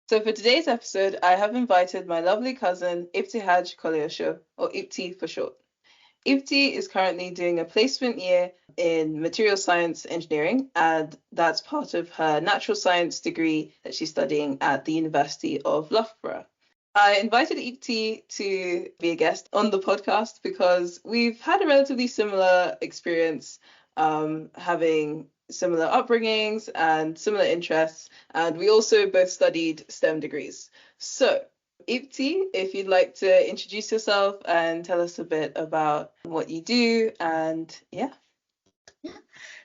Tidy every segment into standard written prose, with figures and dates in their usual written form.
So for today's episode, I have invited my lovely cousin Ibtihaaj Koleoso, or Ibti for short. Ibti is currently doing a placement year in material science engineering, and that's part of her natural science degree that she's studying at the University of Loughborough. I invited Ibti to be a guest on the podcast because we've had a relatively similar experience, having similar upbringings and similar interests, and we also both studied STEM degrees. So, Ibti, if you'd like to introduce yourself and tell us a bit about what you do, and yeah. Yeah.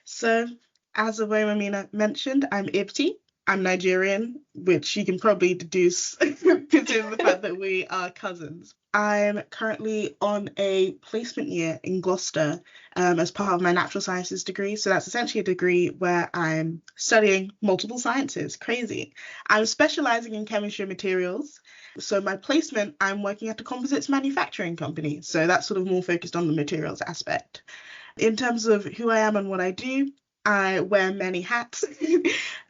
So, as Awemamina mentioned, I'm Ibti. I'm Nigerian, which you can probably deduce considering the fact that we are cousins. I'm currently on a placement year in Gloucester as part of my natural sciences degree. So that's essentially a degree where I'm studying multiple sciences. Crazy. I'm specializing in chemistry and materials. So my placement, I'm working at a composites manufacturing company. So that's sort of more focused on the materials aspect. In terms of who I am and what I do, I wear many hats.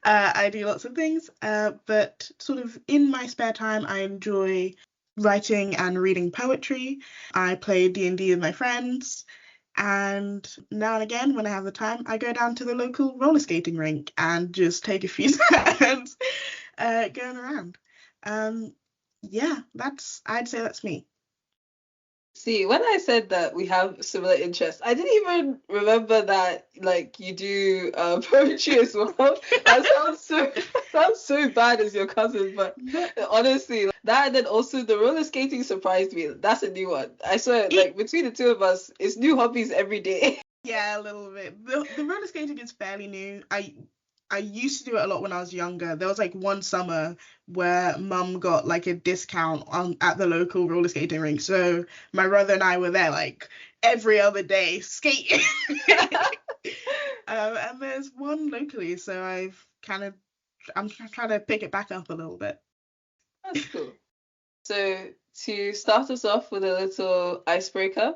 I do lots of things, but sort of in my spare time, I enjoy writing and reading poetry. I play D&D with my friends, and now and again, when I have the time, I go down to the local roller skating rink and just take a few turns going around. Yeah, I'd say that's me. See, when I said that we have similar interests, I didn't even remember that like you do poetry as well. That sounds so bad as your cousin, but honestly, that and then also the roller skating surprised me. That's a new one. I swear, like between the two of us, it's new hobbies every day. Yeah, a little bit. The roller skating is fairly new. I used to do it a lot when I was younger. There was like one summer where mum got like a discount on at the local roller skating rink. So my brother and I were there like every other day skating. And there's one locally, so I'm trying to pick it back up a little bit. That's cool. So to start us off with a little icebreaker,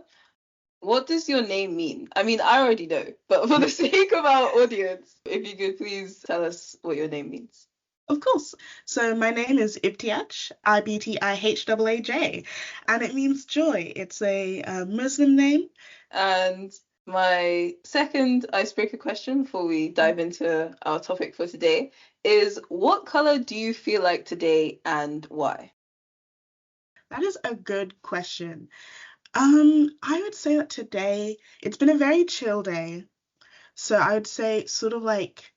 what does your name mean? I mean, I already know, but for the sake of our audience, if you could please tell us what your name means. Of course. So my name is Ibtihaaj, Ibtihaaj, and it means joy. It's a Muslim name. And my second icebreaker question before we dive into our topic for today is, what color do you feel like today and why? That is a good question. I would say that today it's been a very chill day. So I would say sort of like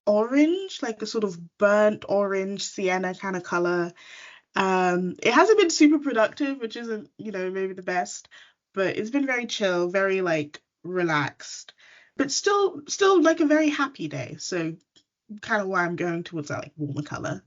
orange, like a sort of burnt orange sienna kind of color. It hasn't been super productive, which isn't, maybe the best, but it's been very chill, very like relaxed, but still like a very happy day. So kind of why I'm going towards that like warmer color.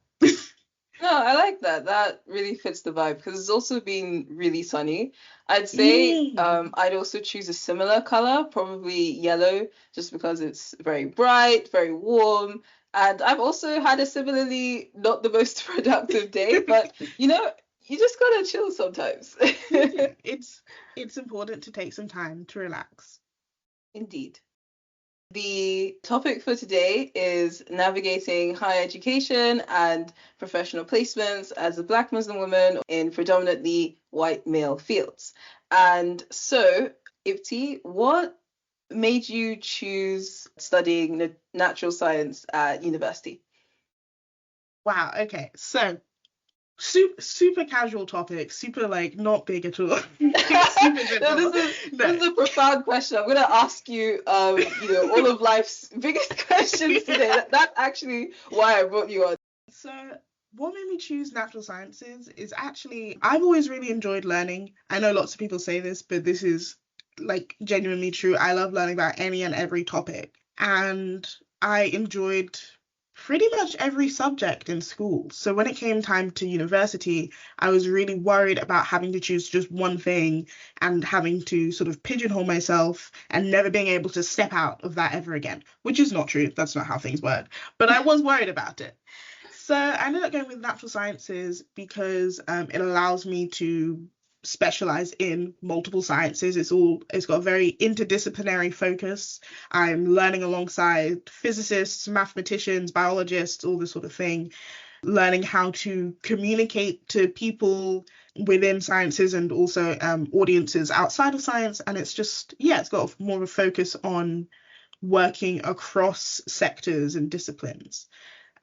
No, I like that. That really fits the vibe because it's also been really sunny. I'd say I'd also choose a similar color, probably yellow, just because it's very bright, very warm. And I've also had a similarly not the most productive day, but you just gotta chill sometimes. It's important to take some time to relax. Indeed. The topic for today is navigating higher education and professional placements as a Black Muslim woman in predominantly white male fields. And so, Ibti, what made you choose studying natural science at university? Wow, okay. So super casual topic, super like not big at all. This is a profound question. I'm gonna ask you, all of life's biggest questions today. That's actually why I brought you on. So what made me choose natural sciences is actually I've always really enjoyed learning. I know lots of people say this, but this is like genuinely true. I love learning about any and every topic, and I enjoyed pretty much every subject in school. So when it came time to university, I was really worried about having to choose just one thing and having to sort of pigeonhole myself and never being able to step out of that ever again, which is not true. That's not how things work. But I was worried about it. So I ended up going with natural sciences because it allows me to specialize in multiple sciences. It's got a very interdisciplinary focus. I'm learning alongside physicists, mathematicians, biologists, all this sort of thing. learning how to communicate to people within sciences and also audiences outside of science. And it's just, yeah, it's got more of a focus on working across sectors and disciplines.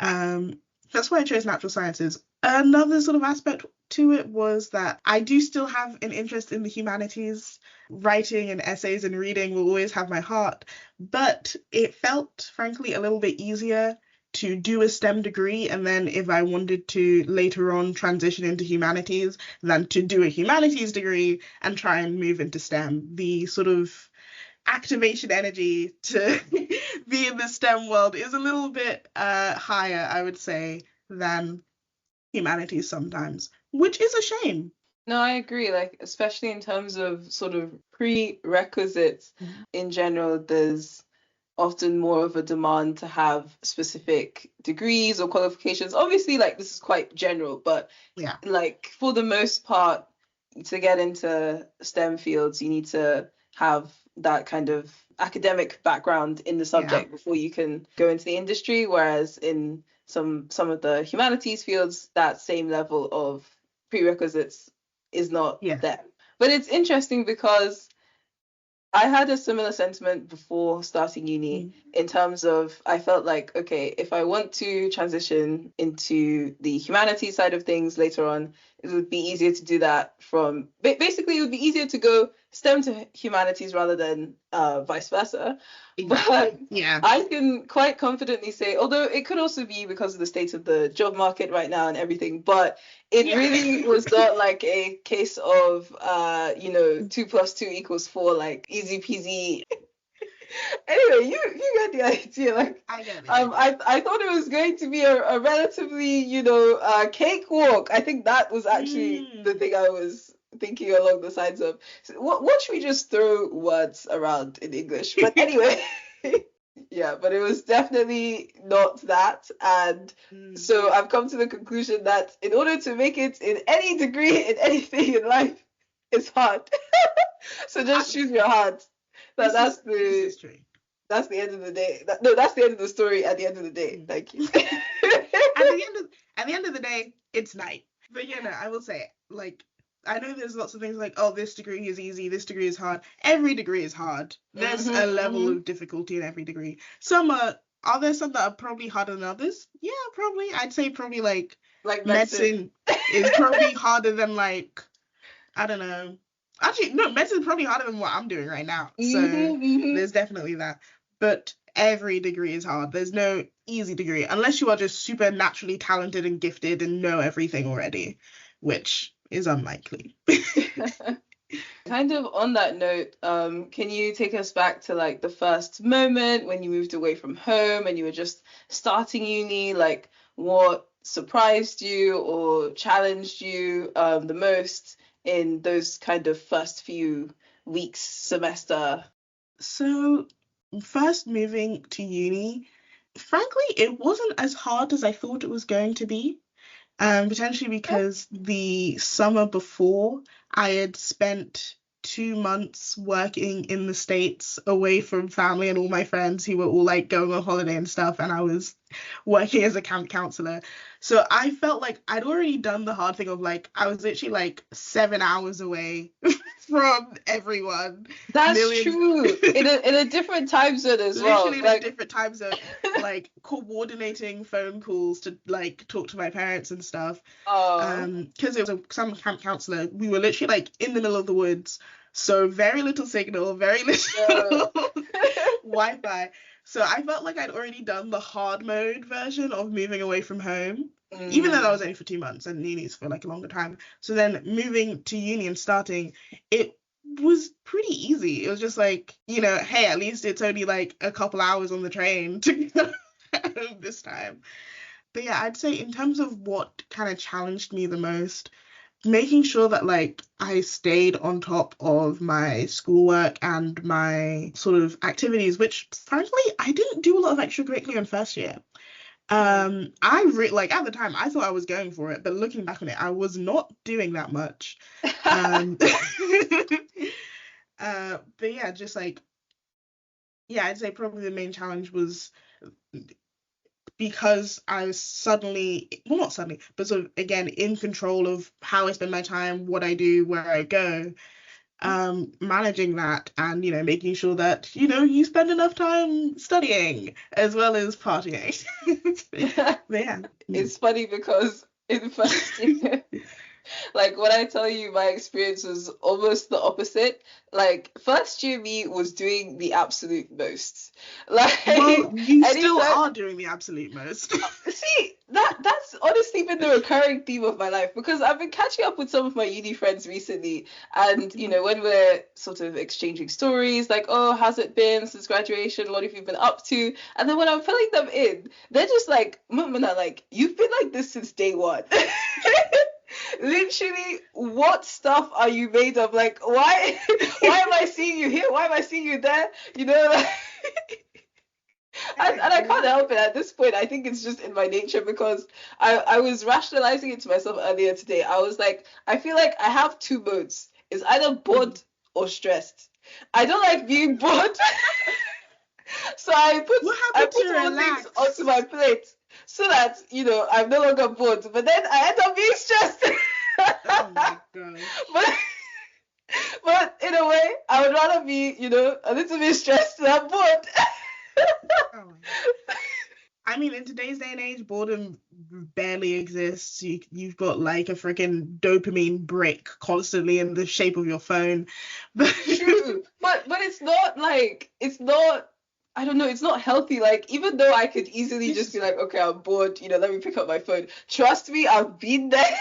That's why I chose natural sciences. Another sort of aspect to it was that I do still have an interest in the humanities. Writing and essays and reading will always have my heart, but it felt, frankly, a little bit easier to do a STEM degree and then if I wanted to later on transition into humanities, than to do a humanities degree and try and move into STEM. The sort of activation energy to be in the STEM world is a little bit higher, I would say, than humanities sometimes, which is a shame. No, I agree. Like, especially in terms of sort of prerequisites in general, there's often more of a demand to have specific degrees or qualifications. Obviously, like, this is quite general, but Yeah, like for the most part, to get into STEM fields, you need to have that kind of academic background in the yeah, subject before you can go into the industry. Whereas in some of the humanities fields, that same level of prerequisites is not yeah. there. But it's interesting because I had a similar sentiment before starting uni Mm. in terms of I felt like, okay, if I want to transition into the humanities side of things later on, it would be easier to do that from basically it would be easier to go STEM to humanities rather than vice versa. But Exactly. Yeah. I can quite confidently say, although it could also be because of the state of the job market right now and everything, but it Yeah. really was not like a case of 2 + 2 = 4, like easy peasy. Anyway, you get the idea. Like, I get the idea. I thought it was going to be a relatively, cakewalk. I think that was actually the Mm. thing I was thinking along the sides of. So what should we just throw words around in English? But anyway. Yeah, but it was definitely not that. And Mm. so I've come to the conclusion that in order to make it in any degree, in anything in life, it's hard. So just choose your heart. That This that's is the true. that's the end of the day. No, that's the end of the story at the end of the day. Mm. Thank you. At the end of the day, it's night. But yeah, no, I will say, like, I know there's lots of things like, oh, this degree is easy, this degree is hard. Every degree is hard. There's a level Hmm. of difficulty in every degree. Are there some that are probably harder than others? Yeah, probably. I'd say probably like Like medicine. medicine is probably harder than like, I don't know. Actually, no, medicine's probably harder than what I'm doing right now. So Hmm. there's definitely that. But every degree is hard. There's no easy degree unless you are just super naturally talented and gifted and know everything already, which is unlikely. Kind of on that note, can you take us back to like the first moment when you moved away from home and you were just starting uni? Like, what surprised you or challenged you the most in those kind of first few weeks, semester? So, first moving to uni, frankly, it wasn't as hard as I thought it was going to be. Potentially because the summer before I had spent 2 months working in the States away from family and all my friends who were all like going on holiday and stuff, and I was working as a camp counselor. So I felt like I'd already done the hard thing of like I was literally like 7 hours away from everyone. That's Millions true. In a different time zone as well. literally in a Like, different time zone, like coordinating phone calls to like talk to my parents and stuff. oh, Because it was a summer camp counselor, we were literally like in the middle of the woods, so very little signal, very no. little Wi-Fi. So I felt like I'd already done the hard mode version of moving away from home, even though that was Mm. only for 2 months and uni's for like a longer time. So then moving to uni and starting, it was pretty easy. It was just like, hey, at least it's only like a couple hours on the train to go home this time. But yeah, I'd say in terms of what kind of challenged me the most, making sure that like I stayed on top of my schoolwork and my sort of activities, which frankly I didn't do a lot of extracurricular in first year. Like at the time I thought I was going for it, but looking back on it, I was not doing that much. Um, but yeah, just like yeah, I'd say probably the main challenge was because I was suddenly, well, not suddenly, but sort of again in control of how I spend my time, what I do, where I go, managing that and, making sure that, you spend enough time studying as well as partying. But yeah. It's funny because in first year, like when I tell you my experience was almost the opposite. Like first year me was doing the absolute most. Like Well, you still anytime, are doing the absolute most. see, that's honestly been the recurring theme of my life because I've been catching up with some of my uni friends recently, and when we're sort of exchanging stories, like, oh, how's it been since graduation? What have you been up to? And then when I'm filling them in, they're just like, Mumina, like, you've been like this since day one. Literally, what stuff are you made of? Like, why am I seeing you here? Why am I seeing you there? Like, and I can't help it at this point. I think it's just in my nature because I was rationalizing it to myself earlier today. I was like, I feel like I have two modes. It's either bored or stressed. I don't like being bored. So I put more things onto my plate so that, I'm no longer bored. But then I end up being stressed. Oh my god. But in a way, I would rather be, a little bit stressed than bored. Oh my god. I mean, in today's day and age, boredom barely exists. You've got like a freaking dopamine brick constantly in the shape of your phone. True. But it's not like, I don't know, it's not healthy. Like, even though I could easily just be like, okay, I'm bored, let me pick up my phone. Trust me, I've been there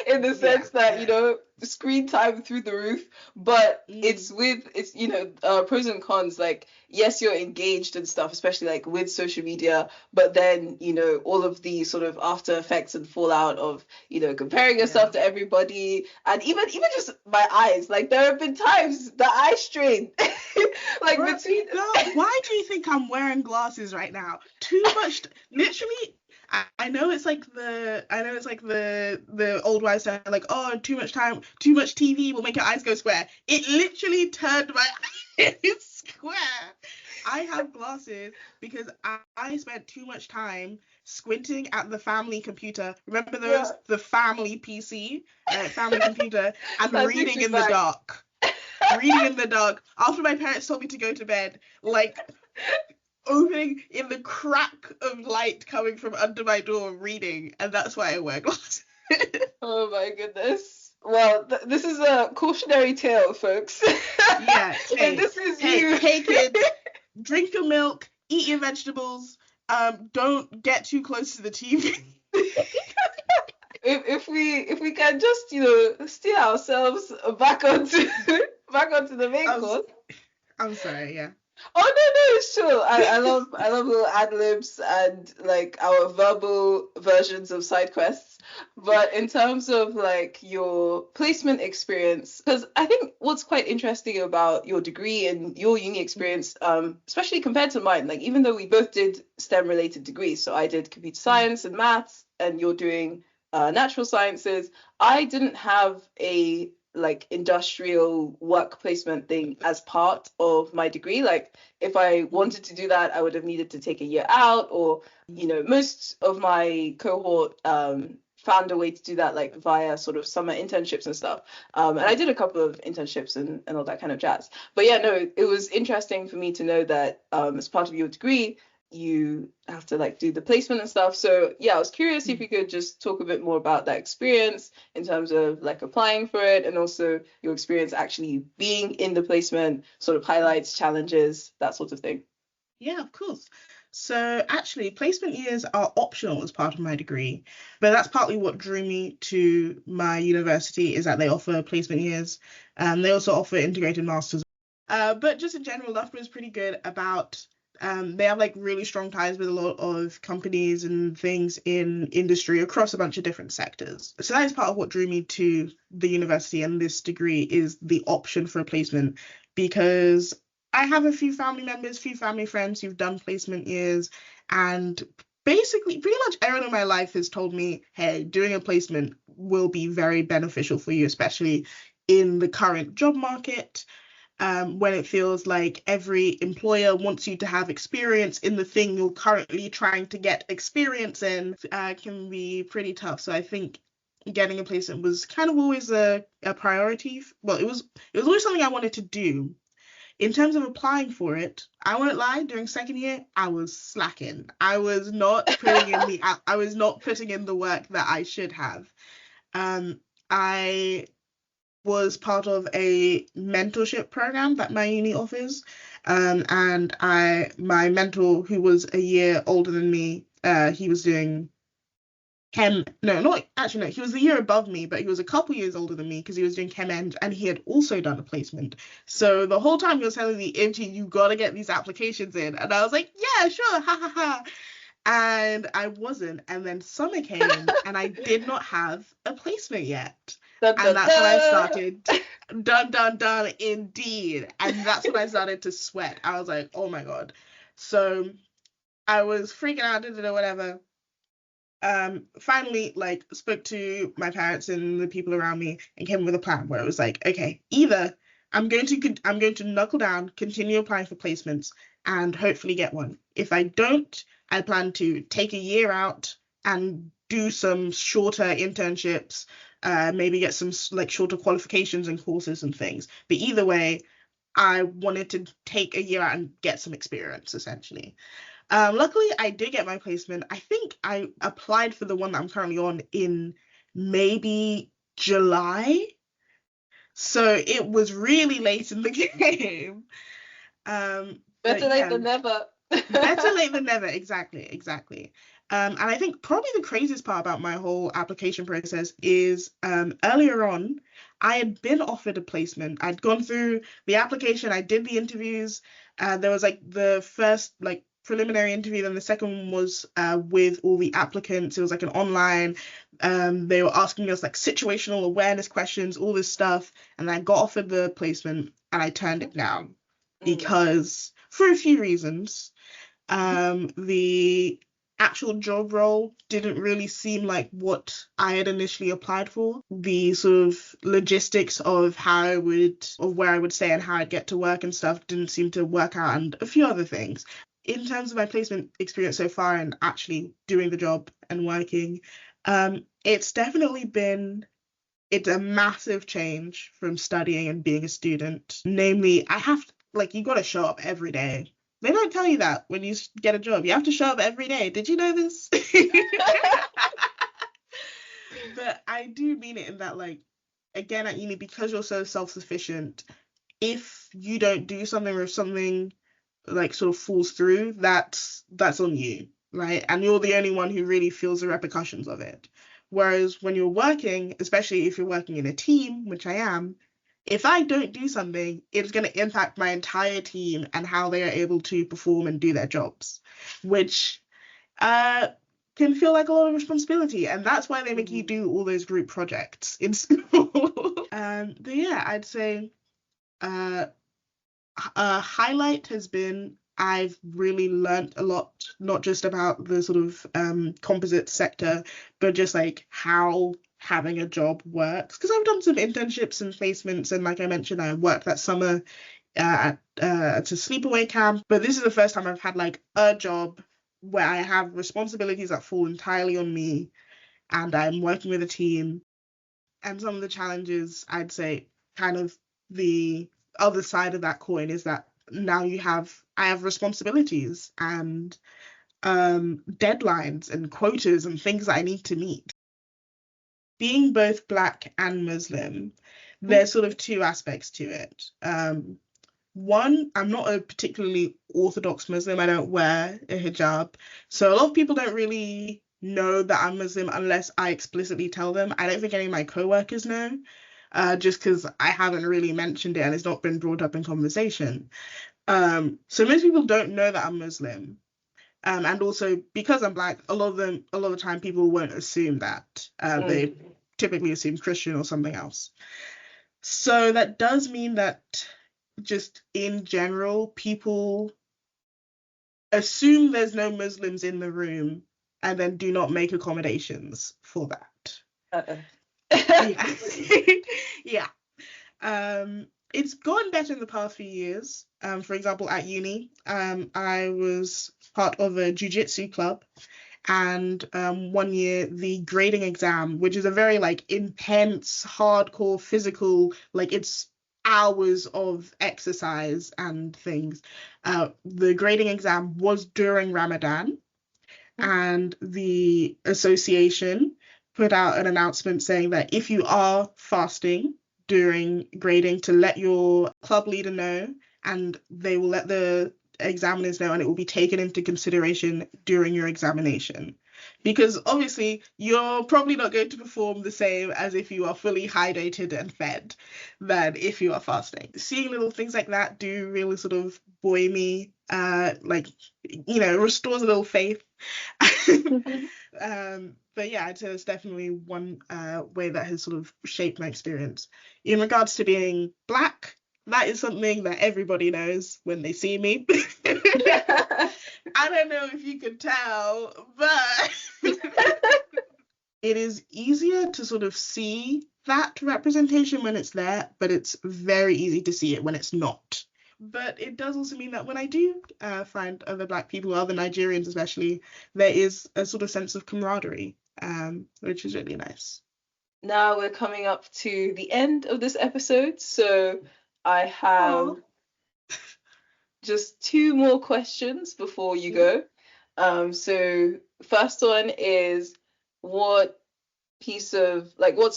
in the sense that, screen time through the roof. But it's pros and cons. Like, yes, you're engaged and stuff, especially like with social media. But then, all of the sort of after effects and fallout of, comparing yourself to everybody. And even just my eyes. Like, there have been times the eye strain. Like, between. Girl, why do you think I'm wearing glasses right now? Too much, literally. I know it's like the old wives say, like, oh, too much TV will make your eyes go square. It literally turned my eyes square. I have glasses because I spent too much time squinting at the family computer. Remember those? Yeah. The family PC, family computer, and reading in the dark. Reading in the dark after my parents told me to go to bed, like opening in the crack of light coming from under my door, reading, and that's why I wear glasses. Oh my goodness. Well, this is a cautionary tale, folks. Yeah. Hey, this is you. Hey, kids, drink your milk, eat your vegetables. Don't get too close to the TV. If we can just steer ourselves back onto the main course. I'm sorry, yeah. Oh no, it's true. I love little ad libs and like our verbal versions of side quests. But in terms of like your placement experience, because I think what's quite interesting about your degree and your uni experience, especially compared to mine, like even though we both did STEM related degrees, so I did computer science and maths, and you're doing natural sciences, I didn't have a like industrial work placement thing as part of my degree. Like if I wanted to do that, I would have needed to take a year out, or most of my cohort found a way to do that like via sort of summer internships and stuff, and I did a couple of internships and all that kind of jazz. But yeah, no, it was interesting for me to know that as part of your degree you have to like do the placement and stuff. So yeah, I was curious if you could just talk a bit more about that experience in terms of like applying for it, and also your experience actually being in the placement, sort of highlights, challenges, that sort of thing. Yeah, of course. So actually, placement years are optional as part of my degree, but that's partly what drew me to my university, is that they offer placement years. They also offer integrated masters. But just in general, Loughborough is pretty good about they have like really strong ties with a lot of companies and things in industry across a bunch of different sectors. So that is part of what drew me to the university and this degree, is the option for a placement, because I have a few family members, few family friends who've done placement years, and basically pretty much everyone in my life has told me, hey, doing a placement will be very beneficial for you, especially in the current job market. when it feels like every employer wants you to have experience in the thing you're currently trying to get experience in, can be pretty tough. So I think getting a placement was kind of always a priority. Well, it was always something I wanted to do. In terms of applying for it, I won't lie, during second year, I was slacking. I was not putting in the work that I should have. I was part of a mentorship program that my uni offers. And my mentor, who was a year older than me, he was doing chem, no, not actually, no, he was a year above me, but he was a couple years older than me because he was doing chem eng, and he had also done a placement. So the whole time he was telling me, Ibti, you gotta get these applications in. And I was like, yeah, sure, ha ha ha. And I wasn't. And then summer came and I did not have a placement yet. Dun, And dun, that's when I dun. started, dun, dun, dun, indeed. And that's when I started to sweat. I was like, oh my God. So I was freaking out, whatever. Finally, like, spoke to my parents and the people around me and came with a plan where it was like, okay, either I'm going to knuckle down, continue applying for placements, and hopefully get one. If I don't, I plan to take a year out and do some shorter internships, maybe get some like shorter qualifications and courses and things. But either way, I wanted to take a year out and get some experience, essentially. Luckily, I did get my placement. I think I applied for the one that I'm currently on in maybe July. So it was really late in the game. Better late than never. Better late than never. Exactly. And I think probably the craziest part about my whole application process is earlier on, I had been offered a placement. I'd gone through the application, I did the interviews. There was like the first like preliminary interview, then the second one was with all the applicants. It was like an online. They were asking us like situational awareness questions, all this stuff, and I got offered the placement and I turned it down because for a few reasons. The actual job role didn't really seem like what I had initially applied for. The sort of logistics of where I would stay and how I'd get to work and stuff didn't seem to work out, and a few other things. In terms of my placement experience so far and actually doing the job and working, it's a massive change from studying and being a student. Namely, you got to show up every day. They don't tell you that when you get a job. You have to show up every day. Did you know this? But I do mean it in that, like, again, at uni, because you're so self-sufficient, if you don't do something or if something, like, sort of falls through, that's on you, right? And you're the only one who really feels the repercussions of it. Whereas when you're working, especially if you're working in a team, which I am, if I don't do something, it's going to impact my entire team and how they are able to perform and do their jobs, which can feel like a lot of responsibility. And that's why they make you do all those group projects in school. But yeah, I'd say a highlight has been I've really learnt a lot, not just about the sort of composite sector, but just like how having a job works. Because I've done some internships and placements, and like I mentioned, I worked that summer at a sleepaway camp. But this is the first time I've had like a job where I have responsibilities that fall entirely on me, and I'm working with a team. And some of the challenges, I'd say, kind of the other side of that coin is that now I have responsibilities and deadlines and quotas and things that I need to meet. Being both Black and Muslim, there's sort of two aspects to it. One, I'm not a particularly orthodox Muslim. I don't wear a hijab. So a lot of people don't really know that I'm Muslim unless I explicitly tell them. I don't think any of my co-workers know, just because I haven't really mentioned it and it's not been brought up in conversation. So most people don't know that I'm Muslim. And also because I'm Black, a lot of the time people won't assume that. They typically assume Christian or something else. So that does mean that just in general, people assume there's no Muslims in the room and then do not make accommodations for that. Yeah. Yeah. It's gotten better in the past few years. For example, at uni, I was part of a jiu-jitsu club, and 1 year the grading exam, which is a very like intense, hardcore, physical, like it's hours of exercise and things. The grading exam was during Ramadan, and the association put out an announcement saying that if you are fasting during grading, to let your club leader know, and they will let the examiners know, and it will be taken into consideration during your examination. Because obviously you're probably not going to perform the same as if you are fully hydrated and fed than if you are fasting. Seeing little things like that do really sort of buoy me, like, restores a little faith. But yeah, I'd say that's definitely one way that has sort of shaped my experience. In regards to being Black, that is something that everybody knows when they see me. I don't know if you could tell, but it is easier to sort of see that representation when it's there, but it's very easy to see it when it's not. But it does also mean that when I do find other Black people, other Nigerians especially, there is a sort of sense of camaraderie, which is really nice. Now we're coming up to the end of this episode, so I have just two more questions before you go. So first one is, what's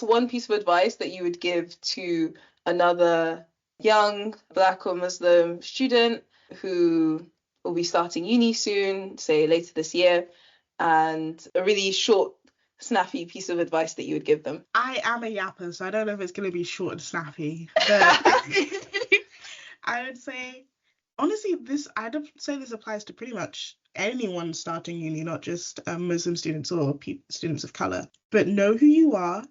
one piece of advice that you would give to another young Black or Muslim student who will be starting uni soon, say later this year, and a really short, snappy piece of advice that you would give them? I am a yapper, so I don't know if it's going to be short and snappy, but I would say, honestly, I'd say this applies to pretty much anyone starting uni, not just Muslim students or students of color. But know who you are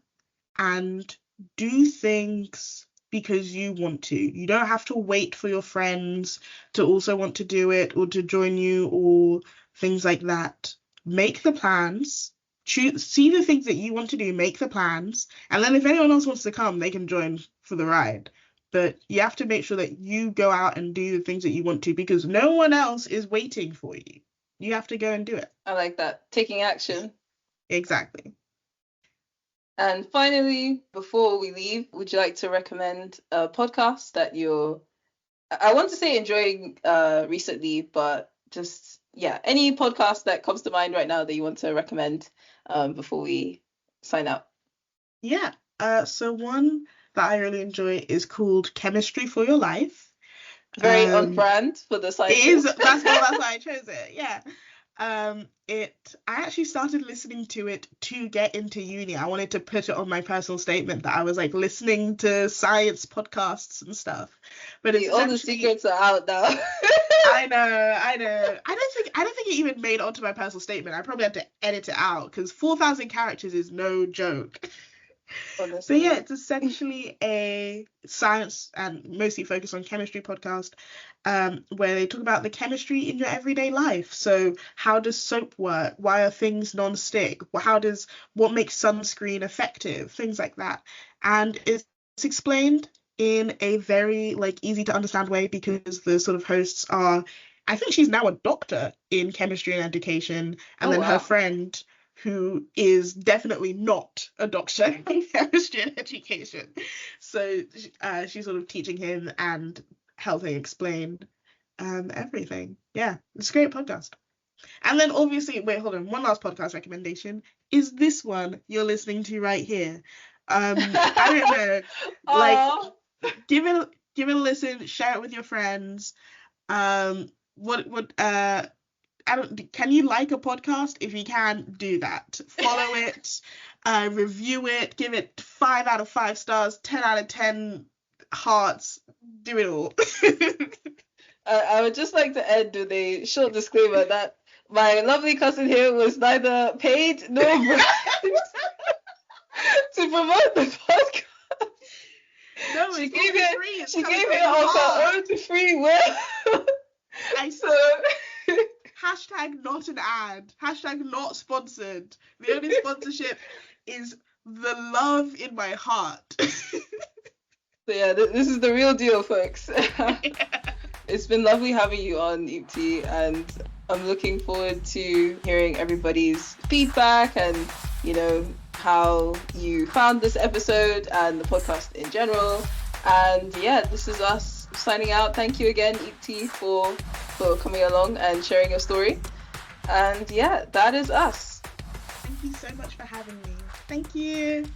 and do things because you want to. You don't have to wait for your friends to also want to do it or to join you or things like that. Make the plans. See the things that you want to do, make the plans, and then if anyone else wants to come, they can join for the ride. But you have to make sure that you go out and do the things that you want to, because no one else is waiting for you. You have to go and do it. I like that. Taking action. Exactly. And finally, before we leave, would you like to recommend a podcast that I want to say enjoying recently, but just, any podcast that comes to mind right now that you want to recommend before we sign out? Yeah. So one that I really enjoy is called Chemistry for Your Life. Very on brand for the science. It is. That's why I chose it. Yeah. I actually started listening to it to get into uni. I wanted to put it on my personal statement that I was like listening to science podcasts and stuff. But all the secrets are out now. I know. I don't think it even made it onto my personal statement. I probably had to edit it out because 4,000 characters is no joke. Honestly. So yeah, it's essentially a science and mostly focused on chemistry podcast, where they talk about the chemistry in your everyday life. So how does soap work? Why are things non-stick? What makes sunscreen effective? Things like that. And it's explained in a very easy to understand way, because the sort of hosts are, I think she's now a doctor in chemistry and education, and then her friend, who is definitely not a doctor in chemistry and education. So she's sort of teaching him and helping explain everything. Yeah, it's a great podcast. And then obviously, wait, hold on. One last podcast recommendation is this one you're listening to right here. I don't know. Give it a listen, share it with your friends. Can you like a podcast? If you can, do that. Follow it, review it, give it 5 out of 5 stars, 10 out of 10 hearts, do it all. I would just like to end with a short disclaimer that my lovely cousin here was neither paid nor bribed to promote the podcast. No, she gave it of her own free will. Hashtag not an ad. Hashtag not sponsored. The only sponsorship is the love in my heart. So yeah, this is the real deal, folks. It's been lovely having you on, Ibti, and I'm looking forward to hearing everybody's feedback and, how you found this episode and the podcast in general. And yeah, this is us signing out. Thank you again, Ibti, for coming along and sharing your story. And yeah, that is us. Thank you so much for having me. Thank you.